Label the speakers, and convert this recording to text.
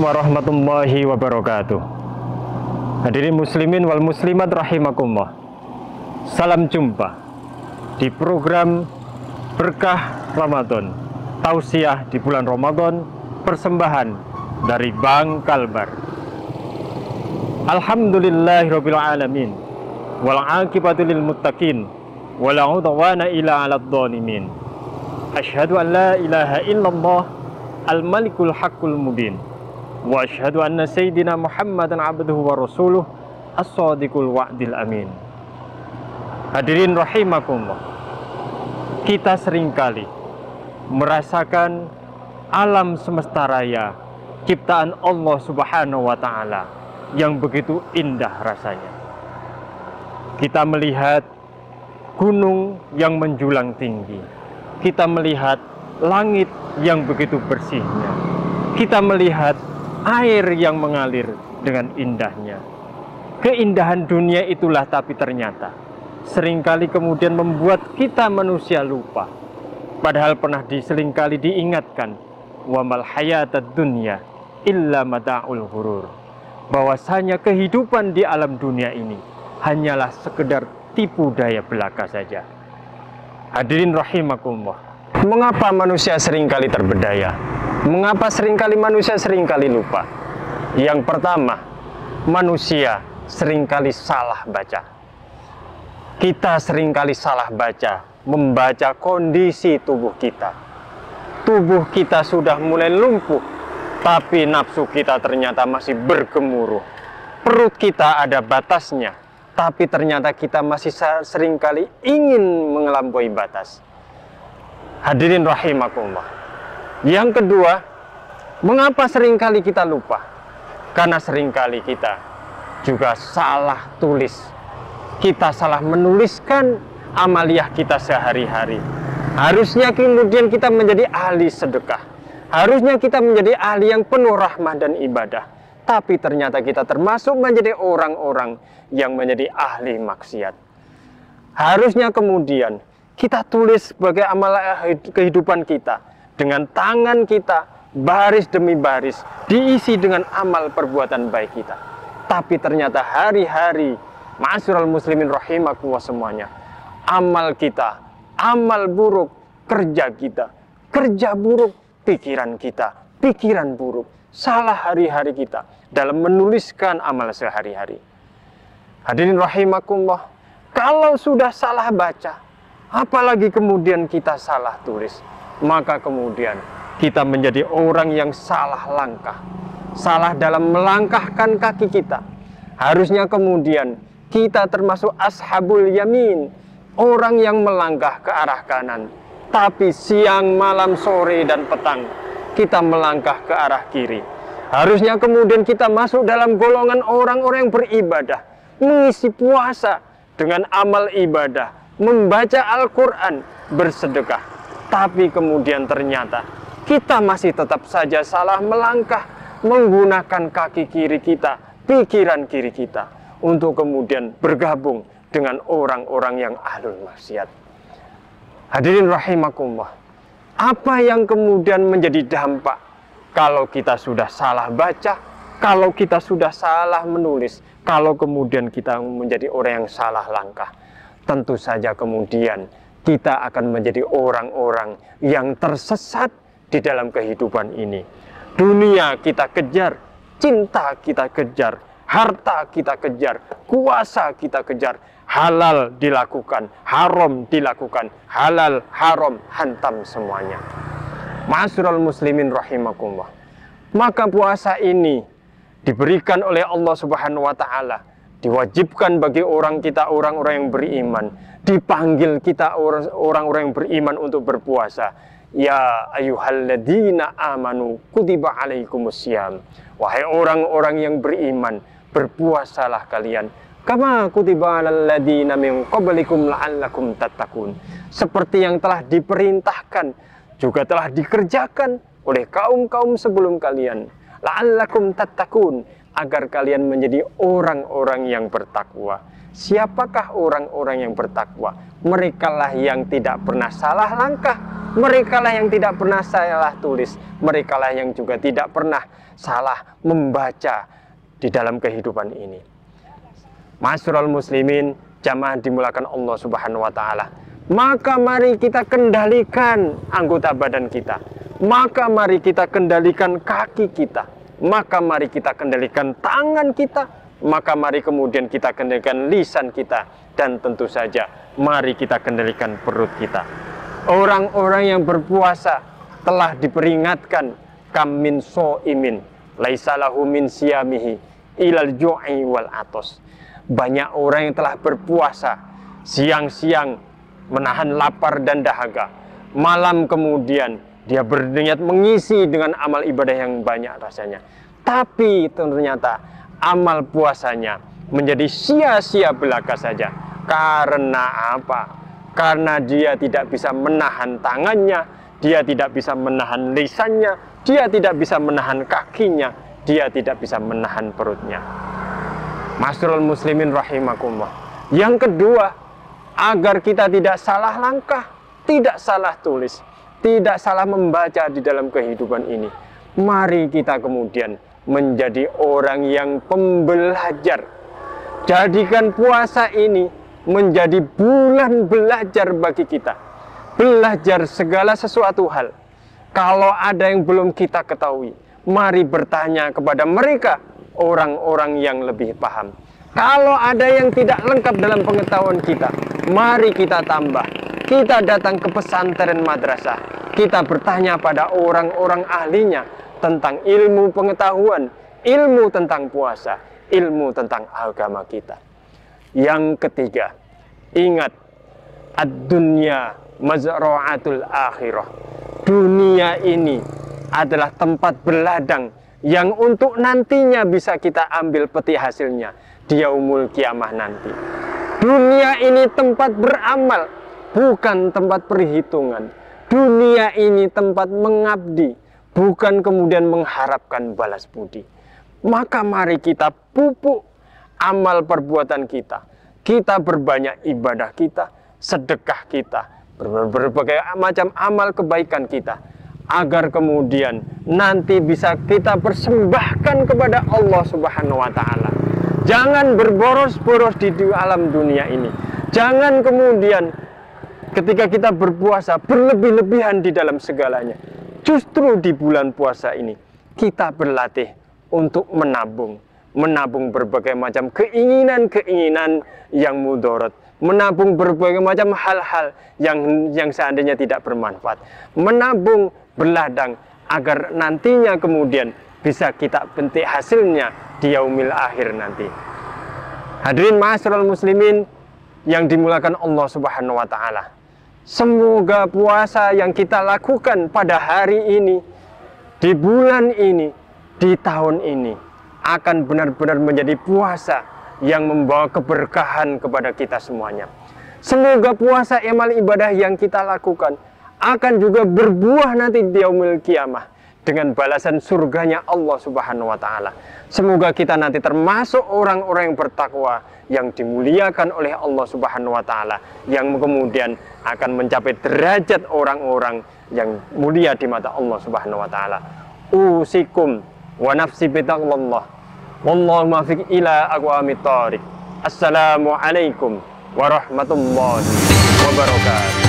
Speaker 1: warahmatullahi wabarakatuh. Hadirin muslimin wal muslimat rahimakumullah. Salam jumpa di program Berkah Ramadan, tausiah di bulan Ramadan, persembahan dari Bank Kalbar. Alhamdulillahirabbil alamin. Wal aqibatu lil muttaqin. Wala udwana illa 'alal dhalimin. Asyhadu an la ilaha illallah al-malikul haqqul mubin. Wa asyhadu anna sayyidina Muhammadan abduhu wa rasuluh as-sadiqul wa'dil amin. Hadirin rahimakumullah, kita seringkali merasakan alam semesta raya ciptaan Allah Subhanahu wa ta'ala yang begitu indah rasanya. Kita melihat gunung yang menjulang tinggi, kita melihat langit yang begitu bersihnya, kita melihat air yang mengalir dengan indahnya. Keindahan dunia itulah, tapi ternyata seringkali kemudian membuat kita manusia lupa. Padahal pernah seringkali diingatkan, wa mal hayatad dunya illa mata'ul ghurur, bahwasanya kehidupan di alam dunia ini hanyalah sekedar tipu daya belaka saja. Hadirin rahimakumullah, mengapa manusia seringkali terbedaya? Mengapa seringkali manusia seringkali lupa? Yang pertama, manusia seringkali salah baca. Kita seringkali salah baca, membaca kondisi tubuh kita. Tubuh kita sudah mulai lumpuh, tapi nafsu kita ternyata masih bergemuruh. Perut kita ada batasnya, tapi ternyata kita masih seringkali ingin melampaui batas. Hadirin rahimakumullah. Yang kedua, mengapa seringkali kita lupa? Karena seringkali kita juga salah tulis. Kita salah menuliskan amaliyah kita sehari-hari. Harusnya kemudian kita menjadi ahli sedekah. Harusnya kita menjadi ahli yang penuh rahmah dan ibadah. Tapi ternyata kita termasuk menjadi orang-orang yang menjadi ahli maksiat. Harusnya kemudian kita tulis sebagai amalan kehidupan kita. Dengan tangan kita, baris demi baris, diisi dengan amal perbuatan baik kita. Tapi ternyata hari-hari, ma'asyiral muslimin rahimakumullah semuanya, amal kita, amal buruk, kerja kita, kerja buruk, pikiran kita, pikiran buruk, salah hari-hari kita dalam menuliskan amal sehari-hari. Hadirin rahimakumullah, kalau sudah salah baca, apalagi kemudian kita salah tulis, maka kemudian kita menjadi orang yang salah langkah, salah dalam melangkahkan kaki kita. Harusnya kemudian kita termasuk ashabul yamin, orang yang melangkah ke arah kanan, tapi siang, malam, sore, dan petang kita melangkah ke arah kiri. Harusnya kemudian kita masuk dalam golongan orang-orang yang beribadah, mengisi puasa dengan amal ibadah, membaca Al-Quran, bersedekah. Tapi kemudian ternyata kita masih tetap saja salah melangkah, menggunakan kaki kiri kita, pikiran kiri kita, untuk kemudian bergabung dengan orang-orang yang ahlul maksiat. Hadirin rahimakumullah, apa yang kemudian menjadi dampak kalau kita sudah salah baca, kalau kita sudah salah menulis, kalau kemudian kita menjadi orang yang salah langkah? Tentu saja kemudian kita akan menjadi orang-orang yang tersesat di dalam kehidupan ini. Dunia kita kejar, cinta kita kejar, harta kita kejar, kuasa kita kejar, halal dilakukan, haram dilakukan, halal, haram, hantam semuanya. Ma'asyiral muslimin rahimakumullah. Maka puasa ini diberikan oleh Allah Subhanahu wa ta'ala, diwajibkan bagi orang-orang yang beriman, dipanggil kita orang-orang yang beriman untuk berpuasa. Ya ayyuhalladzina amanu kutiba alaikumussyam. Wahai orang-orang yang beriman, berpuasalah kalian. Kama kutiba alal ladzina min qablikum la'allakum tattaqun. Seperti yang telah diperintahkan, juga telah dikerjakan oleh kaum-kaum sebelum kalian. La'allakum tattaqun,
Speaker 2: agar kalian menjadi orang-orang yang bertakwa. Siapakah orang-orang yang bertakwa? Merekalah yang tidak pernah salah langkah, merekalah yang tidak pernah salah tulis, merekalah yang juga tidak pernah salah membaca di dalam kehidupan ini. Ma'asyiral muslimin, jamaah dimulakan Allah Subhanahu wa taala. Maka mari kita kendalikan anggota badan kita. Maka mari kita kendalikan kaki kita. Maka mari kita kendalikan tangan kita. Maka mari kemudian kita kendalikan lisan kita. Dan tentu saja mari kita kendalikan perut kita. Orang-orang yang berpuasa telah diperingatkan, kam min so'imin laisa lahu min siyamihi ilal ju'i wal atos. Banyak orang yang telah berpuasa, siang-siang menahan lapar dan dahaga, malam kemudian dia berniat mengisi dengan amal ibadah yang banyak rasanya, tapi ternyata amal puasanya menjadi sia-sia belaka saja. Karena apa? Karena dia tidak bisa menahan tangannya, dia tidak bisa menahan lisannya, dia tidak bisa menahan kakinya, dia tidak bisa menahan perutnya. Ma'asyiral muslimin rahimakumullah. Yang kedua, agar kita tidak salah langkah, tidak salah tulis, tidak salah membaca di dalam kehidupan ini, mari kita kemudian menjadi orang yang pembelajar. Jadikan puasa ini menjadi bulan belajar bagi kita. Belajar segala sesuatu hal. Kalau ada yang belum kita ketahui, mari bertanya kepada mereka, orang-orang yang lebih paham. Kalau ada yang tidak lengkap dalam pengetahuan kita, mari kita tambah. Kita datang ke pesantren madrasah, kita bertanya pada orang-orang ahlinya tentang ilmu pengetahuan, ilmu tentang puasa, ilmu tentang agama kita. Yang ketiga, ingat, ad-dunya mazra'atul akhirah. Dunia ini adalah tempat berladang yang untuk nantinya bisa kita ambil peti hasilnya di yaumul kiamah nanti. Dunia ini tempat beramal, bukan tempat perhitungan. Dunia ini tempat mengabdi, bukan kemudian mengharapkan balas budi. Maka mari kita pupuk amal perbuatan kita. Kita berbanyak ibadah kita, sedekah kita, berbagai macam amal kebaikan kita, agar kemudian nanti bisa kita persembahkan kepada Allah Subhanahu wa taala. Jangan berboros-boros di alam dunia ini. Jangan kemudian ketika kita berpuasa berlebih-lebihan di dalam segalanya. Justru di bulan puasa ini kita berlatih untuk menabung berbagai macam keinginan-keinginan yang mudarat, menabung berbagai macam hal-hal yang seandainya tidak bermanfaat, menabung berladang agar nantinya kemudian bisa kita petik hasilnya di yaumil akhir nanti. Hadirin ma'asyiral muslimin yang dimulakan Allah Subhanahu wa taala. Semoga puasa yang kita lakukan pada hari ini, di bulan ini, di tahun ini akan benar-benar menjadi puasa yang membawa keberkahan kepada kita semuanya. Semoga puasa amal ibadah yang kita lakukan akan juga berbuah nanti di yaumil kiamah dengan balasan surganya Allah Subhanahu wa taala. Semoga kita nanti termasuk orang-orang yang bertakwa yang dimuliakan oleh Allah Subhanahu wa taala, yang kemudian akan mencapai derajat orang-orang yang mulia di mata Allah Subhanahu wa taala. Usikum wa nafsi bitaqwallah. Wallahu muwaffiq ila aqwamit thoriq. Assalamualaikum warahmatullahi wabarakatuh.